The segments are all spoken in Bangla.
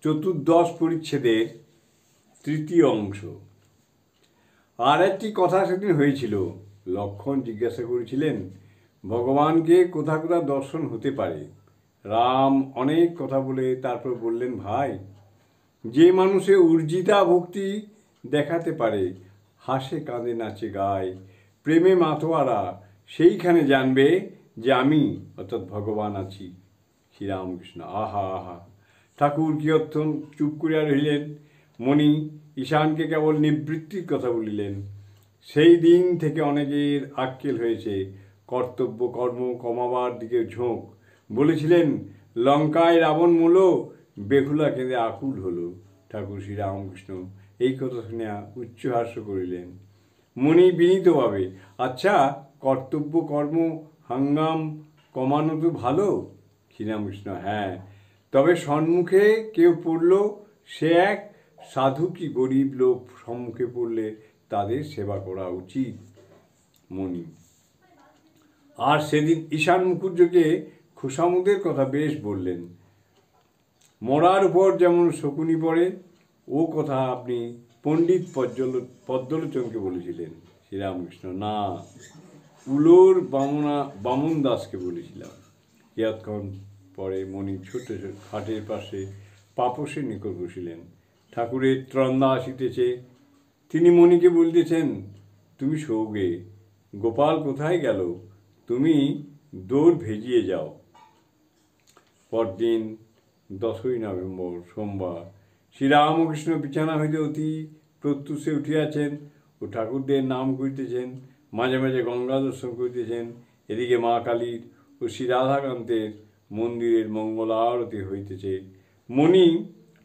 চতুর্দশ পরিচ্ছেদের তৃতীয় অংশ। আর একটি কথা সেদিন হয়েছিল। লক্ষ্মণ জিজ্ঞাসা করেছিলেন, ভগবানকে কোথা কোথা দর্শন হতে পারে? রাম অনেক কথা বলে তারপর বললেন, ভাই, যে মানুষে উর্জিতা ভক্তি দেখাতে পারে, হাসে কাঁদে নাচে গায়, প্রেমে মাতোয়ারা, সেইখানে জানবে যে আমি অর্থাৎ ভগবান আছি। শ্রীরামকৃষ্ণ। আহা আহা! ঠাকুর কিয়ৎক্ষণ চুপ করিয়া রহিলেন। মণি ঈশানকে কেবল নিবৃত্তির কথা বলিলেন। সেই দিন থেকে অনেকের আক্কেল হয়েছে, কর্তব্য কর্ম কমাবার দিকে ঝোঁক। বলেছিলেন, লঙ্কায় রাবণ মূল, বেহুলা কেঁদে আকুল হলো। ঠাকুর শ্রীরামকৃষ্ণ এই কথা শুনিয়া উচ্চহাস্য করিলেন। মণি বিনীতভাবে, আচ্ছা, কর্তব্য কর্ম হাঙ্গাম কমানো তো ভালো। শ্রীরামকৃষ্ণ, হ্যাঁ, তবে সম্মুখে কেউ পড়ল, সে এক সাধু কি গরিব লোক সম্মুখে পড়লে তাদের সেবা করা উচিত। মণি, আর সেদিন ঈশান মুখুজ্জকে খোসামুদের কথা বেশ বললেন। মরার উপর যেমন শকুনি পড়ে, ও কথা আপনি পণ্ডিত পদ্মলোচনকে বলেছিলেন। শ্রীরামকৃষ্ণ, না, উলোর বামন দাসকে বলেছিলাম। কিয়ৎক্ষণ পরে মণি ছোট খাটের পাশে পাপসের নিকট বসিলেন। ঠাকুরের ত্রন্দা আসিতেছে। তিনি মণিকে বলিতেছেন, তুমি শোবে, গোপাল কোথায় গেল? তুমি দৌড় ভেজিয়ে যাও। পরদিন 10ই নভেম্বর, সোমবার। শ্রীরামকৃষ্ণ বিছানা হইতে অতি প্রত্যুষে উঠিয়াছেন ও ঠাকুরদের নাম করিতেছেন, মাঝে মাঝে গঙ্গা দর্শন করিতেছেন। এদিকে মা কালীর ও শ্রী রাধাকান্তের মন্দিরের মঙ্গল আরতি হইতেছে। মণি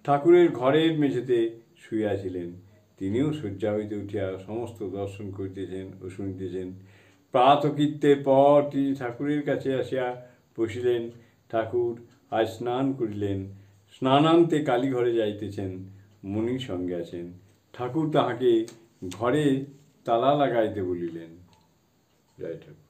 ঠাকুরের ঘরের মেঝেতে শুইয়াছিলেন। তিনিও শয্যা হইতে উঠিয়া সমস্ত দর্শন করিতেছেন ও শুনিতেছেন। প্রাতকৃত্যের পর তিনি ঠাকুরের কাছে আসিয়া বসিলেন। ঠাকুর আজ স্নান করিলেন। স্নানান্তে কালীঘরে যাইতেছেন। মণির সঙ্গে আছেন। ঠাকুর তাহাকে ঘরে তালা লাগাইতে বলিলেন। জয় ঠাকুর।